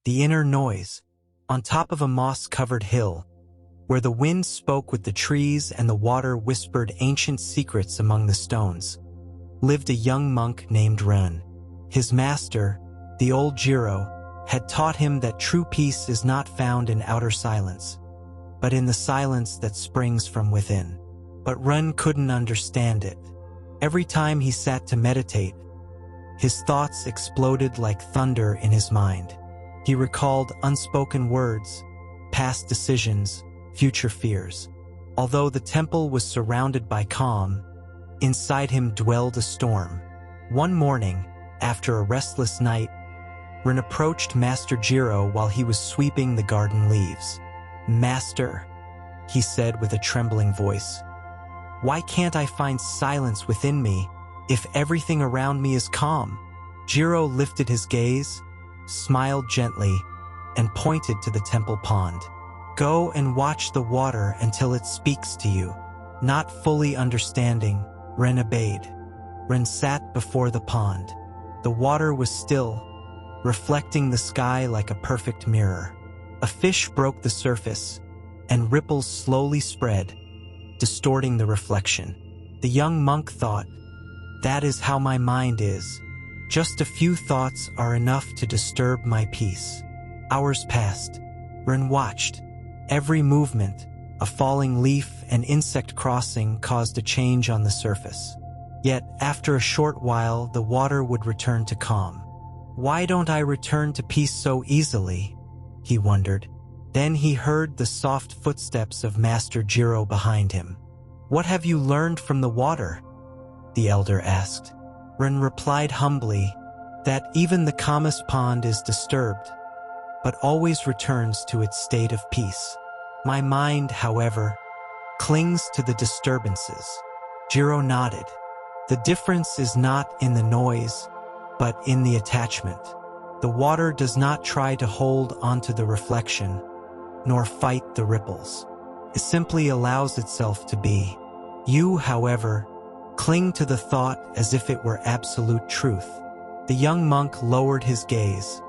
the inner noise. On top of a moss-covered hill, where the wind spoke with the trees and the water whispered ancient secrets among the stones, lived a young monk named Ren. His master, the old Jiro, had taught him that true peace is not found in outer silence, but in the silence that springs from within. But Ren couldn't understand it. Every time he sat to meditate, his thoughts exploded like thunder in his mind. He recalled unspoken words, past decisions, future fears. Although the temple was surrounded by calm, inside him dwelled a storm. One morning, after a restless night, Ren approached Master Jiro while he was sweeping the garden leaves. "Master," he said with a trembling voice, "why can't I find silence within me if everything around me is calm?" Jiro lifted his gaze, smiled gently, and pointed to the temple pond. "Go and watch the water until it speaks to you." Not fully understanding, Ren obeyed. Ren sat before the pond. The water was still, reflecting the sky like a perfect mirror. A fish broke the surface, and ripples slowly spread, distorting the reflection. The young monk thought, "That is how my mind is. Just a few thoughts are enough to disturb my peace." Hours passed. Ren watched. Every movement, a falling leaf, an insect crossing, caused a change on the surface. Yet, after a short while, the water would return to calm. "Why don't I return to peace so easily?" he wondered. Then he heard the soft footsteps of Master Jiro behind him. "What have you learned from the water?" the elder asked. Ren replied humbly that even the calmest pond is disturbed, but always returns to its state of peace. "My mind, however, clings to the disturbances." Jiro nodded. "The difference is not in the noise, but in the attachment. The water does not try to hold onto the reflection, nor fight the ripples. It simply allows itself to be. You, however, cling to the thought as if it were absolute truth." The young monk lowered his gaze,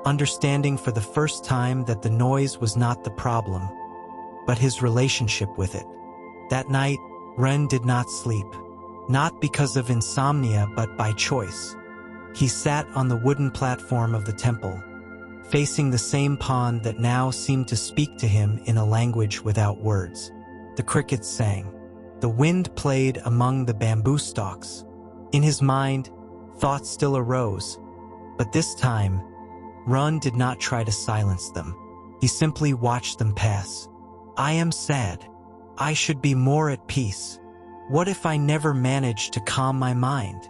understanding for the first time that the noise was not the problem, but his relationship with it. That night, Ren did not sleep, not because of insomnia but by choice. He sat on the wooden platform of the temple, facing the same pond that now seemed to speak to him in a language without words. The crickets sang. The wind played among the bamboo stalks. In his mind, thoughts still arose, but this time, Ren did not try to silence them. He simply watched them pass. "I am sad. I should be more at peace. What if I never managed to calm my mind?"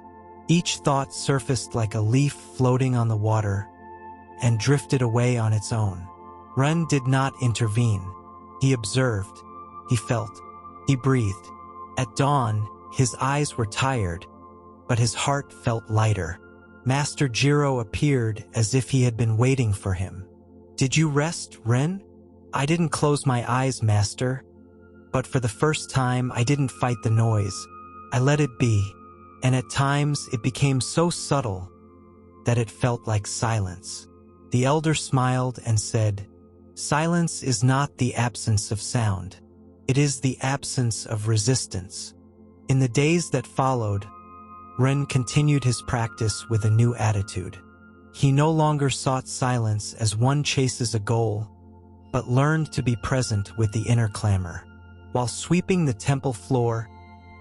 Each thought surfaced like a leaf floating on the water and drifted away on its own. Ren did not intervene. He observed. He felt. He breathed. At dawn, his eyes were tired, but his heart felt lighter. Master Jiro appeared as if he had been waiting for him. "Did you rest, Ren?" "I didn't close my eyes, Master. But for the first time, I didn't fight the noise. I let it be, and at times it became so subtle that it felt like silence." The elder smiled and said, "Silence is not the absence of sound. It is the absence of resistance." In the days that followed, Ren continued his practice with a new attitude. He no longer sought silence as one chases a goal, but learned to be present with the inner clamor. While sweeping the temple floor,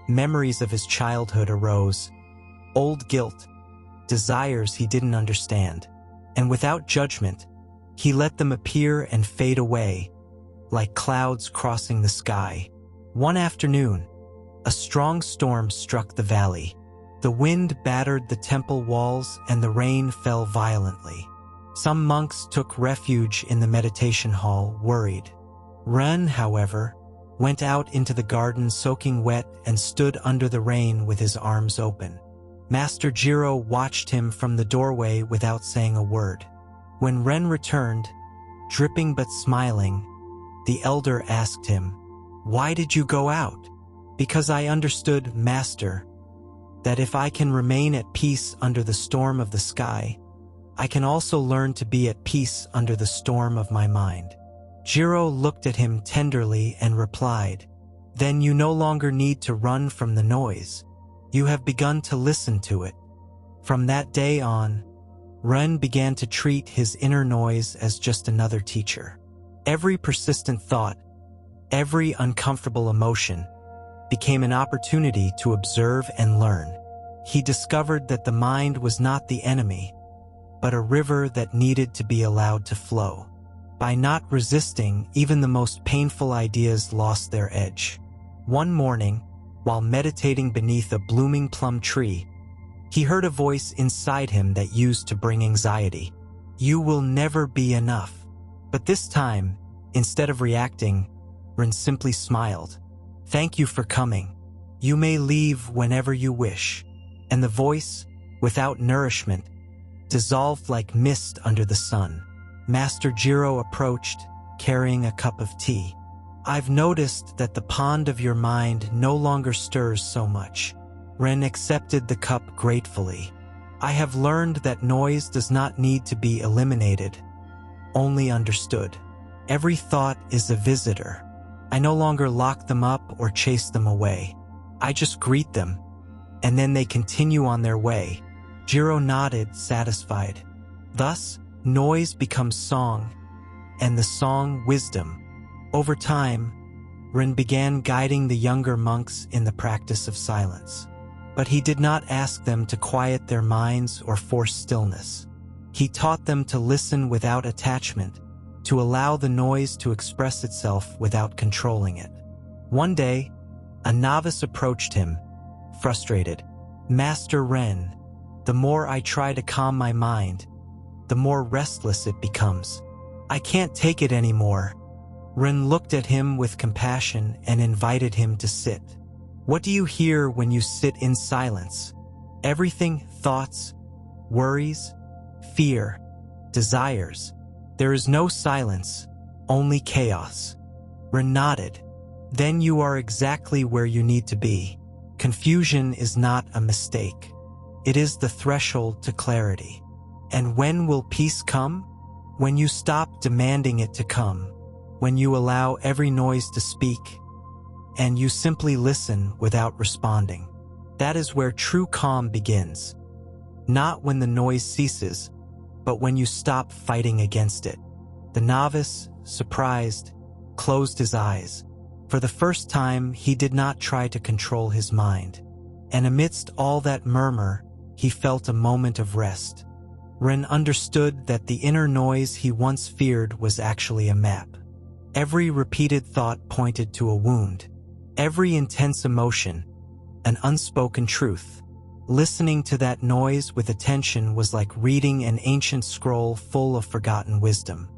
memories of his childhood arose, old guilt, desires he didn't understand, and without judgment, he let them appear and fade away, like clouds crossing the sky. One afternoon, a strong storm struck the valley. The wind battered the temple walls and the rain fell violently. Some monks took refuge in the meditation hall, worried. Ren, however, went out into the garden soaking wet and stood under the rain with his arms open. Master Jiro watched him from the doorway without saying a word. When Ren returned, dripping but smiling, the elder asked him, "Why did you go out?" "Because I understood, Master, that if I can remain at peace under the storm of the sky, I can also learn to be at peace under the storm of my mind. Jiro looked at him tenderly and replied, "Then you no longer need to run from the noise. You have begun to listen to it." From that day on, Ren began to treat his inner noise as just another teacher. Every persistent thought, every uncomfortable emotion, became an opportunity to observe and learn. He discovered that the mind was not the enemy, but a river that needed to be allowed to flow. By not resisting, even the most painful ideas lost their edge. One morning, while meditating beneath a blooming plum tree, he heard a voice inside him that used to bring anxiety. "You will never be enough." But this time, instead of reacting, Ren simply smiled. "Thank you for coming. You may leave whenever you wish." And the voice, without nourishment, dissolved like mist under the sun. Master Jiro approached, carrying a cup of tea. "I've noticed that the pond of your mind no longer stirs so much." Ren accepted the cup gratefully. "I have learned that noise does not need to be eliminated, only understood. Every thought is a visitor. I no longer lock them up or chase them away. I just greet them, and then they continue on their way." Jiro nodded, satisfied. Thus, noise becomes song, and the song wisdom. Over time, Ren began guiding the younger monks in the practice of silence. But he did not ask them to quiet their minds or force stillness. He taught them to listen without attachment, to allow the noise to express itself without controlling it. One day, a novice approached him, frustrated. "Master Ren, the more I try to calm my mind, the more restless it becomes. I can't take it anymore." Ren looked at him with compassion and invited him to sit. "What do you hear when you sit in silence?" "Everything: thoughts, worries, fear, desires. There is no silence, only chaos." Ren nodded. "Then you are exactly where you need to be. Confusion is not a mistake. It is the threshold to clarity." "And when will peace come?" "When you stop demanding it to come, when you allow every noise to speak, and you simply listen without responding. That is where true calm begins. Not when the noise ceases, but when you stop fighting against it." The novice, surprised, closed his eyes. For the first time, he did not try to control his mind. And amidst all that murmur, he felt a moment of rest. Ren understood that the inner noise he once feared was actually a map. Every repeated thought pointed to a wound. Every intense emotion, an unspoken truth. Listening to that noise with attention was like reading an ancient scroll full of forgotten wisdom.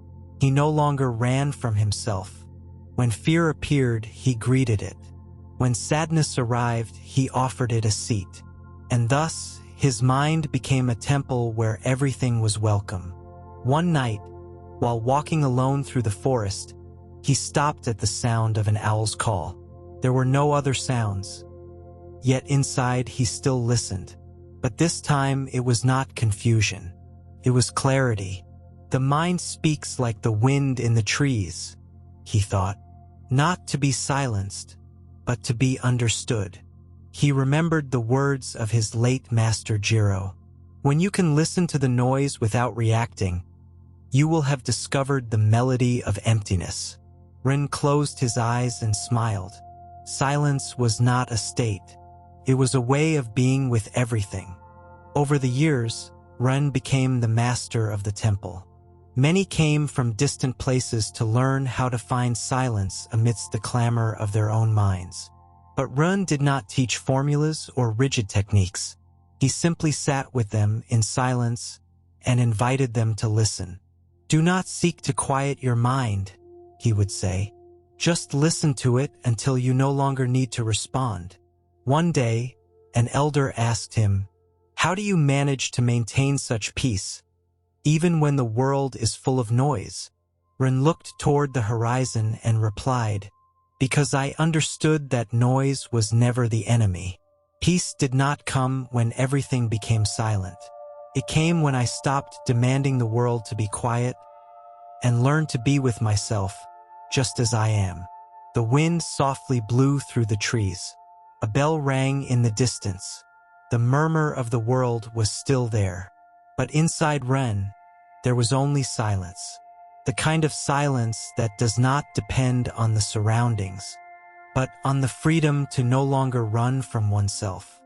He no longer ran from himself. When fear appeared, he greeted it. When sadness arrived, he offered it a seat. And thus, his mind became a temple where everything was welcome. One night, while walking alone through the forest, he stopped at the sound of an owl's call. There were no other sounds. Yet inside he still listened. But this time it was not confusion. It was clarity. "The mind speaks like the wind in the trees," he thought. "Not to be silenced, but to be understood." He remembered the words of his late master Jiro. "When you can listen to the noise without reacting, you will have discovered the melody of emptiness." Ren closed his eyes and smiled. Silence was not a state. It was a way of being with everything. Over the years, Ren became the master of the temple. Many came from distant places to learn how to find silence amidst the clamor of their own minds. But Ren did not teach formulas or rigid techniques. He simply sat with them in silence and invited them to listen. "Do not seek to quiet your mind," he would say. "Just listen to it until you no longer need to respond." One day, an elder asked him, "How do you manage to maintain such peace, even when the world is full of noise?" Ren looked toward the horizon and replied, "Because I understood that noise was never the enemy. Peace did not come when everything became silent. It came when I stopped demanding the world to be quiet and learned to be with myself, just as I am. The wind softly blew through the trees. A bell rang in the distance. The murmur of the world was still there. But inside Ren, there was only silence. The kind of silence that does not depend on the surroundings, but on the freedom to no longer run from oneself.